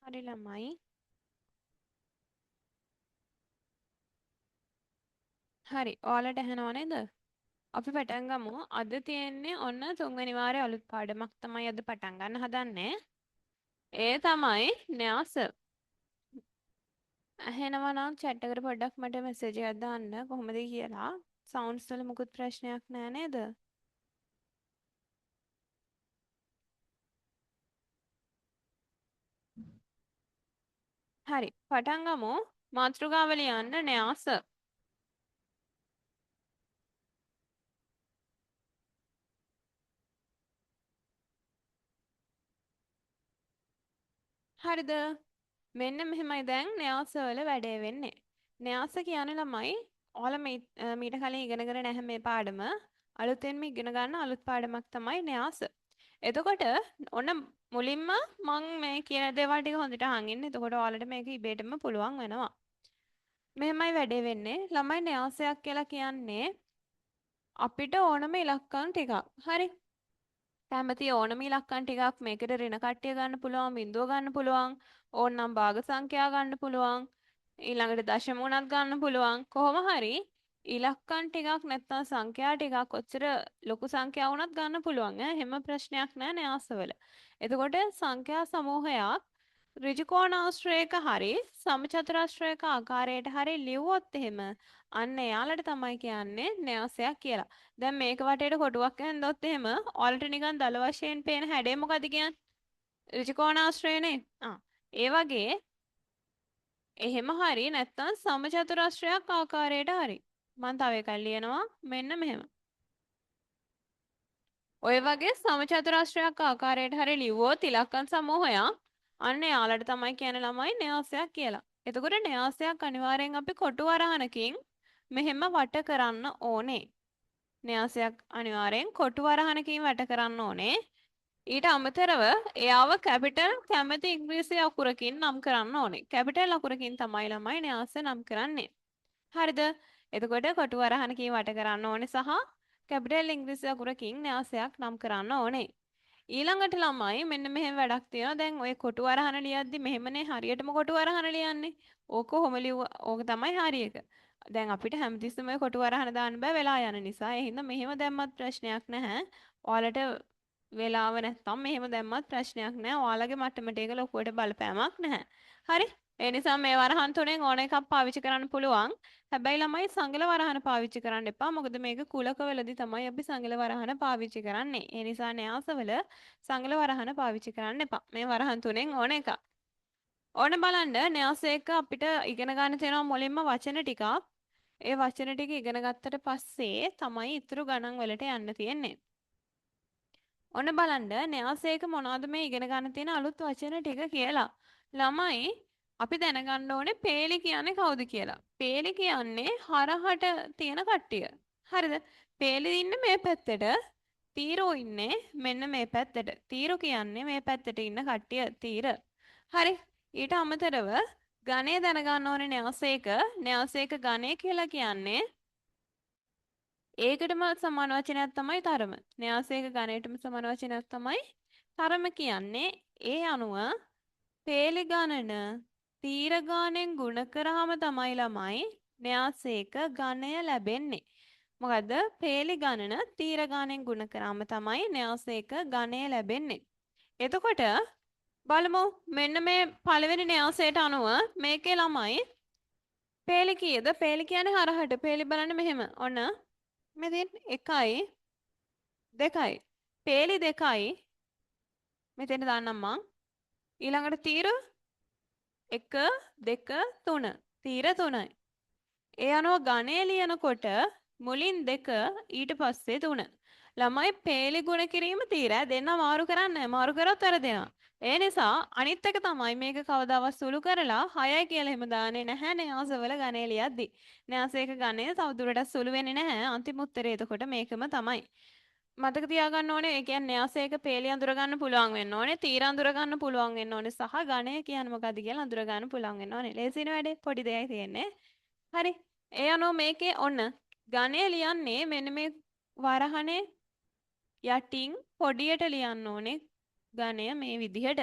හරි ළමයි. හරි. ඔයාලට ඇහෙනව නේද? අපි පටන් ගමු. අද තියෙන්නේ ඔන්න තුන්වෙනි වාරයේ අලුත් පාඩමක් තමයි අද පටන් ගන්න හදන්නේ. ඒ තමයි න්‍යාස. ඇහෙනවා නම් chat එකට පොඩ්ඩක් මට message එකක් දාන්න කොහොමද කියලා. sounds වල මුකුත් ප්‍රශ්නයක් නෑ නේද? හරි. පටන් ගමු. මාතෘකාව ලියන්න න්‍යාස. හරිද? මෙන්න මෙහෙමයි දැන් න්‍යාස වල වැඩේ වෙන්නේ. න්‍යාස කියන්නේ ළමයි ඔයාලා මීට කලින් ඉගෙනගෙන නැහැ මේ පාඩම. අලුතෙන්ම ඉගෙන ගන්න අලුත් පාඩමක් තමයි න්‍යාස. එතකොට ඔන්න මුලින්ම මම මේ කියන දේවල් ටික හොඳට අහන් ඉන්න. එතකොට ඔයාලට මේක ඉබේටම පුළුවන් වෙනවා. මෙහෙමයි වැඩේ වෙන්නේ. ළමයි න්‍යාසයක් කියලා කියන්නේ අපිට ඕනම ඉලක්කම් ටිකක්. හරි. කැමති ඕනම ඉලක්කම් ටිකක් මේකට ඍණ කට්ටිය ගන්න පුළුවන්, බිඳුව ගන්න පුළුවන්, ඕනනම් භාග සංඛ්‍යා ගන්න පුළුවන්, ඊළඟට දශම උනත් ගන්න පුළුවන්. කොහොම හරි ඉලක්කම් ටිකක් නැත්නම් සංඛ්‍යා ටිකක් ඔච්චර ලොකු සංඛ්‍යා වුණත් ගන්න පුළුවන් ඈ. හැම ප්‍රශ්නයක් නෑ න්‍යාසවල. එතකොට සංඛ්‍යා සමූහයක් ඍජුකෝණාශ්‍රයක හරි සමචතුරාශ්‍රයක ආකාරයට හරි ලිව්වොත් එහෙම අන්න එයාලට තමයි කියන්නේ න්‍යාසයක් කියලා. දැන් මේක වටේට කොටුවක් ඇඳොත් එහෙම ඔයාලට නිකන් දල වශයෙන් පේන හැඩය මොකද කියන්නේ? ඍජුකෝණාශ්‍රයනේ. ඒ වගේ එහෙම හරි නැත්නම් සමචතුරාශ්‍රයක් ආකාරයට හරි. මම තව එකක් ලියනවා මෙන්න මෙහෙම. ඔය වගේ සමචතුරාශ්‍රයක් ආකාරයට හරි ලිව්වොත් ඉලක්කම් සමූහයක් අන්න එයාලට තමයි කියන්නේ ළමයි න්‍යාසයක් කියලා. එතකොට න්‍යාසයක් අනිවාර්යෙන් අපි කොටු වරහනකින් මෙහෙම වට කරන්න ඕනේ. න්‍යාසයක් අනිවාර්යෙන් කොටු වරහනකින් වට කරන්න ඕනේ. ඊට අමතරව එයාව කැපිටල් කැමති ඉංග්‍රීසි අකුරකින් නම් කරන්න ඕනේ. කැපිටල් අකුරකින් තමයි ළමයි න්‍යාස නම් කරන්නේ. හරිද? එතකොට කොටු වරහනකින් වට කරන්න ඕනේ සහ කැපිටල් ඉංග්‍රීසි අකුරකින් න්‍යාසයක් නම් කරන්න ඕනේ. ඊළඟට ළමයි මෙන්න මෙහෙම වැඩක් තියෙනවා. දැන් ඔය කොටු වරහන ලියද්දි මෙහෙමනේ හරියටම කොටු වරහන ලියන්නේ. ඕක කොහොම ඕක තමයි හරි එක. දැන් අපිට හැමතිස්සෙම ඔය කොටු වරහන දාන්න බෑ වෙලා යන නිසා. ඒ හින්දා මෙහෙම දැම්මත් ප්‍රශ්නයක් නැහැ. ඔයාලට වෙලාව නැත්තම් මෙහෙම දැම්මත් ප්‍රශ්නයක් නැහැ. ඔයාලගේ මට්ටමට ඒක ලොකුවට බලපෑමක් නැහැ. හරි? ඒ නිසා මේ වරහන් තුනෙන් ඕන එකක් පාවිච්චි කරන්න පුළුවන්. හැබැයි ළමයි සංගල වරහන පාවිච්චි කරන්න එපා. මොකද මේක කුලකවලදී තමයි අපි සංගල වරහන පාවිච්චි කරන්නේ. ඒ නිසා න්‍යාසවල සංගල වරහන පාවිච්චි කරන්න එපා. මේ වරහන් තුනෙන් ඕන එකක්. ඕන බලන්න න්‍යාසයක අපිට ඉගෙන ගන්න තියෙනවා මුලින්ම වචන ටිකක්. ඒ වචන ටික ඉගෙන ගත්තට පස්සේ තමයි ඊතුරු ගණන් වලට යන්න තියෙන්නේ. ඔන්න බලන්න න්‍යාසයක මොනවද මේ ඉගෙන ගන්න තියෙන අලුත් වචන ටික කියලා. ළමයි අපි දැනගන්න ඕනේ පේලි කියන්නේ කවුද කියලා. පේලි කියන්නේ හරහට තියෙන කට්ටිය. හරිද? පේලි ඉන්නේ මේ පැත්තට. තීරෝ ඉන්නේ මෙන්න මේ පැත්තට. තීරු කියන්නේ මේ පැත්තට ඉන්න කට්ටිය තීර. හරි. ඊට අමතරව ගණය දැනගන්න ඕනේ න්‍යාසයක. න්‍යාසයක ගණය කියලා කියන්නේ ඒකටම සමාන වචනයක් තමයි තරම. න්‍යාසයක ගණයටම සමාන වචනයක් තමයි තරම කියන්නේ. ඒ අනුව පේලි ගණන තීර ගානෙන් ගුණ කරාම තමයි ළමයි න්‍යාසයක ගණය ලැබෙන්නේ. මොකද පේලි ගණන තීර ගානෙන් ගුණ කරාම තමයි න්‍යාසයක ගණය ලැබෙන්නේ. එතකොට බලමු මෙන්න මේ පළවෙනි න්‍යාසයට අනුව මේකේ ළමයි පේලි කීයද? පේලි කියන්නේ හරහට. පේලි බලන්න මෙහෙම. ඔන්න මෙතෙන් 1යි 2යි. පේලි 2යි. මෙතෙන් දාන්නම් මං. ඊළඟට තීර 1 2 3. තීර 3යි. ඒ අනුව ගණය ලියනකොට මුලින් 2 ඊට පස්සේ 3. ළමයි පේලි ගුණ කිරීම තීර දෙන්න මාරු කරන්නේ නැහැ. මාරු කරොත් වැරදෙනවා. ඒ නිසා අනිත් එක තමයි මේක කවදාවත් සුළු කරලා 6යි කියලා එහෙම දාන්නේ නැහැ න්‍යාසවල ගණය ලියද්දි. න්‍යාසයක ගණය තවදුරටත් සුළු වෙන්නේ නැහැ. අන්තිම උත්තරේ එතකොට මේකම තමයි. මතක තියාගන්න ඕනේ ඒ කියන්නේ න්‍යාසයක පේලි අඳුර ගන්න පුළුවන් වෙන්න ඕනේ. තීර අඳුර ගන්න පුළුවන් වෙන්න ඕනේ. සහ ගණය කියන්නේ මොකද්ද කියලා අඳුර ගන්න පුළුවන් වෙන්න ඕනේ. ලේසින වැඩේ පොඩි දෙයයි තියෙන්නේ. හරි. ඒ අනුව මේකේ ඔන්න ගණය ලියන්නේ මෙන්න මේ වරහනේ යටින් පොඩියට ලියන්න ඕනේ ගණය මේ විදිහට.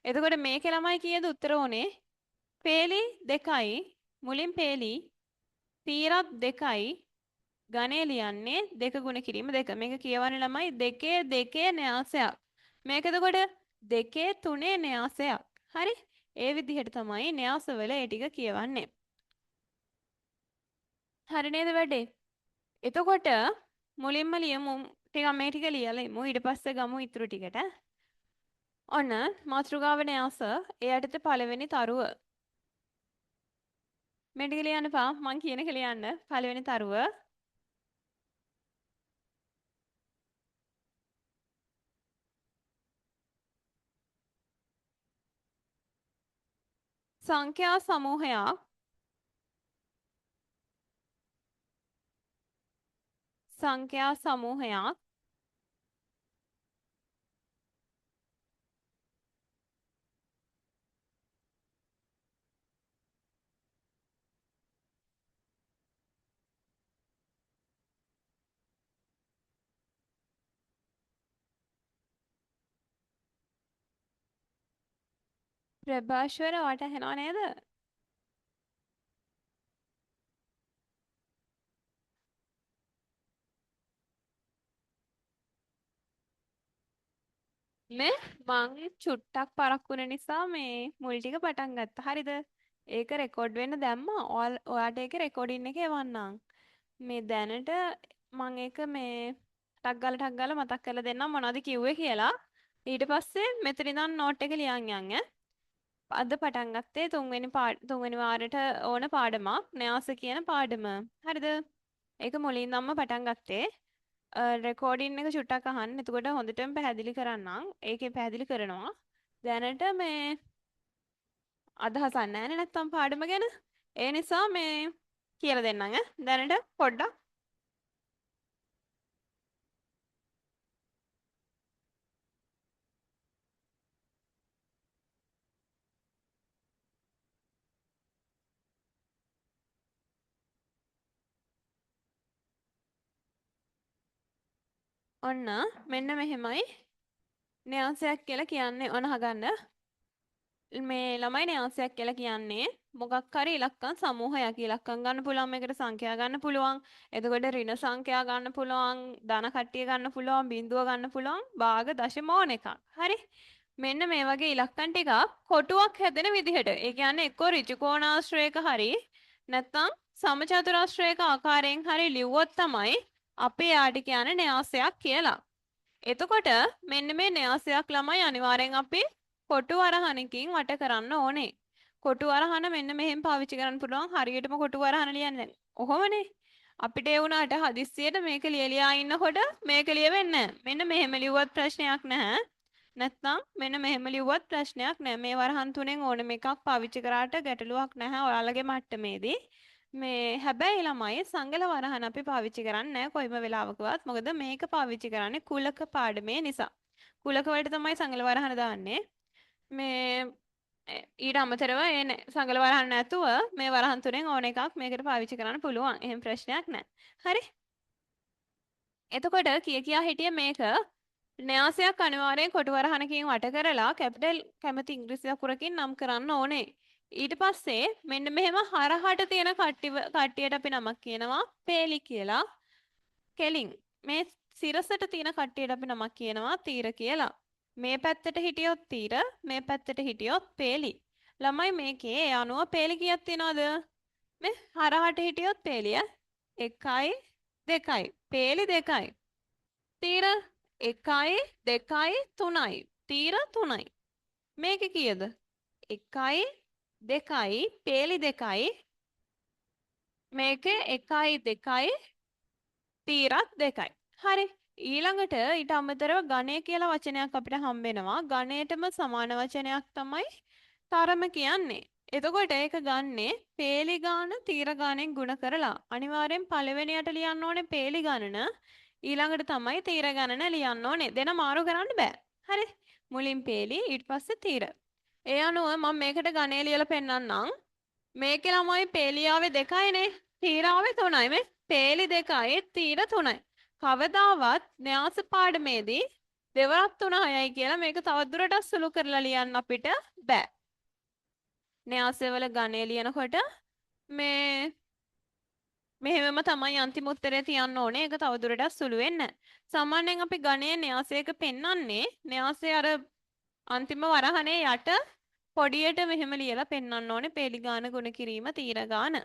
එතකොට මේකේ ළමයි කීයද උත්තර ඕනේ? පේලි 2යි මුලින් පේලි තීරත් 2යි ගණේ ලියන්නේ 2 ගුණ කිරීම 2. මේක කියවන්නේ ළමයි 2 2 න්‍යාසයක්. මේක එතකොට 2 3 න්‍යාසයක්. හරි? ඒ විදිහට තමයි න්‍යාසවල ඒ ටික කියවන්නේ. හරි නේද වැඩේ? එතකොට මුලින්ම ලියමු ටික මේ ටික ලියලා ඉමු ඊට පස්සේ ගමු ඉතුරු ටිකට. ඔන්න මාතෘකාව න්‍යාස ඒ යටතේ පළවෙනි තරුව. මේ ටික ලියන්න පා මං කියන එක ලියන්න පළවෙනි තරුව සංඛ්‍යා සමූහයක් ප්‍රභාෂ්වර වටහෙනව නේද? මේ මං චුට්ටක් පරක්කු වෙන නිසා මේ මුල් ටික පටන් ගත්තා. හරිද? ඒක රෙකෝඩ් වෙන්න දැම්මා. ඔයාට ඒක රෙකෝඩින් එක එවන්නම්. මේ දැනට මං ඒක මේ ටක් ගාලා මතක් කරලා දෙන්නම් මොනවද කිව්වේ කියලා. ඊට පස්සේ මෙතන ඉඳන් නෝට් එක ලියන් යන්න. අද පටන් ගත්තේ තුන්වෙනි වාරයට ඕන පාඩමක් න්‍යාස කියන පාඩම. හරිද? ඒක මුලින්දම්ම පටන් ගත්තේ. රෙකෝඩින් එක චුට්ටක් අහන්න. එතකොට හොඳටම පැහැදිලි කරන්නම්. ඒකේ පැහැදිලි කරනවා. දැනට මේ අදහසක් නැහැ නැත්තම් පාඩම ගැන. ඒ නිසා මේ කියලා දෙන්නම් ඈ. දැනට පොඩ්ඩක් ඔන්න මෙන්න මෙහෙමයි න්‍යාසයක් කියලා කියන්නේ. ඔන්න අහගන්න. මේ ළමයි න්‍යාසයක් කියලා කියන්නේ මොකක් හරි ඉලක්කම් සමූහයක්. ඉලක්කම් ගන්න පුළුවන්, මේකට සංඛ්‍යා ගන්න පුළුවන්. එතකොට ඍණ සංඛ්‍යා ගන්න පුළුවන්, ධන කට්ටිය ගන්න පුළුවන්, බිඳුව ගන්න පුළුවන්, භාග දශම ඕන එකක්. හරි? මෙන්න මේ වගේ ඉලක්කම් ටිකක් කොටුවක් හැදෙන විදිහට. ඒ කියන්නේ එක්කෝ ඍජු කෝණාශ්‍රයක හරි නැත්නම් සමචතුරාශ්‍රයක ආකාරයෙන් හරි ලිව්වොත් තමයි අපි යාට කියන්නේ න්‍යාසයක් කියලා. එතකොට මෙන්න මේ න්‍යාසයක් ළමයි අනිවාර්යෙන් අපි කොටු වරහනකින් වට කරන්න ඕනේ. කොටු වරහන මෙන්න මෙහෙම පාවිච්චි කරන්න පුළුවන්. හරියටම කොටු වරහන ලියන්නේ. ඔහොමනේ. අපිට ඒ වුණාට හදිස්සියට මේක ලියලියා ඉන්නකොට මේක ලියවෙන්නේ නැහැ. මෙන්න මෙහෙම ලිව්වත් ප්‍රශ්නයක් නැහැ. නැත්නම් මෙන්න මෙහෙම ලිව්වත් ප්‍රශ්නයක් නැහැ. මේ වරහන් තුනෙන් ඕනෙම එකක් පාවිච්චි කරාට ගැටලුවක් නැහැ ඔයාලගේ මට්ටමේදී. මේ හැබැයි ළමයි සංගල වරහන් අපි පාවිච්චි කරන්නේ නැහැ කොයිම වෙලාවකවත්. මොකද මේක පාවිච්චි කරන්නේ කුලක පාඩමේ නිසා. කුලක වලට තමයි සංගල වරහන දාන්නේ. මේ ඊට අමතරව සංගල වරහන් නැතුව මේ වරහන් තුනෙන් ඕන එකක් මේකට පාවිච්චි කරන්න පුළුවන්. එහෙම ප්‍රශ්නයක් නැහැ. හරි? එතකොට කියා හිටිය මේක න්‍යාසයක් අනිවාර්යෙන් කොටු වරහනකින් වට කරලා කැපිටල් කැමති ඉංග්‍රීසි අකුරකින් නම් කරන්න ඕනේ. ඊට පස්සේ මෙන්න මෙහෙම හරහට තියෙන කට්ටියට අපි නමක් කියනවා පේලි කියලා. කෙලින් මේ සිරසට තියෙන කට්ටියට අපි නමක් කියනවා තීර කියලා. මේ පැත්තට හිටියොත් තීර, මේ පැත්තට හිටියොත් පේලි. ළමයි මේකේ ඒ අනුව පේලි කීයක් තියනවද? මේ හරහට හිටියොත් පේලිය 1යි 2යි. පේලි 2යි. තීර 1යි 2යි 3යි. තීර 3යි. මේක කීයද? 1යි 2යි පේලි 2යි. මේකේ 1යි 2යි තීරත් 2යි. හරි. ඊළඟට ඊට අමතරව ගණය කියලා වචනයක් අපිට හම්බෙනවා. ගණයටම සමාන වචනයක් තමයි තරම කියන්නේ. එතකොට ඒක ගන්නේ පේලි ගාන තීර ගානෙන් ගුණ කරලා. අනිවාර්යෙන් පළවෙනියට ලියන්න ඕනේ පේලි ගණන. ඊළඟට තමයි තීර ගණන ලියන්න ඕනේ. දෙන මාරු කරන්න බෑ. හරි. මුලින් පේලි ඊට පස්සේ තීර. ඒ අනුව මම මේකට ගණය ලියලා පෙන්නන්නම්. මේකේ ළමයි පේලියාවේ 2යිනේ. තීරාවේ 3යි. මේ පේලි 2යි තීර 3යි. කවදාවත් න්‍යාස පාඩමේදී දෙවරක් 3-6යි කියලා මේක තවදුරටත් සුළු කරලා ලියන්න අපිට බෑ. න්‍යාසවල ගණය ලියනකොට මේ මෙහෙමම තමයි අන්තිම උත්තරේ තියන්න ඕනේ. ඒක තවදුරටත් සුළු වෙන්නේ නැහැ. සාමාන්‍යයෙන් අපි ගණයේ න්‍යාසයක පෙන්වන්නේ න්‍යාසය අර අන්තිම වරහනේ යට පොඩියට මෙහෙම ලියලා පෙන්වන්න ඕනේ. පේලි ගාන ගුණ කිරීම තීර ගාන.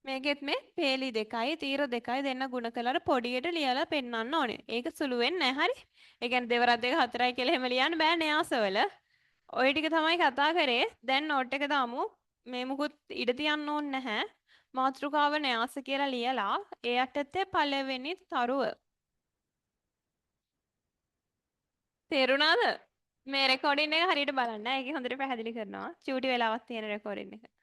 මේකෙත් මේ පේලි දෙකයි තීර දෙකයි දෙන්න ගුණ කරලා පොඩියට ලියලා පෙන්වන්න ඕනේ. ඒක සුළු වෙන්නේ නැහැ. හරි. ඒ කියන්නේ දෙවරක් දෙක හතරයි කියලා එහෙම ලියන්න බෑ න්‍යාසවල. ওই ටික තමයි කතා කරේ. දැන් නෝට් එක දාමු. මේ මුකුත් ඉඩ තියන්න ඕනේ නැහැ. මාතෘකාව න්‍යාස කියලා ලියලා ඒ යටතේ පළවෙනි තරුව. තේරුණාද? මේ රෙකෝඩින් එක හරියට බලන්න. ඒකේ හොඳට පැහැදිලි කරනවා. චූටි වෙලාවක් තියෙන රෙකෝඩින් එක.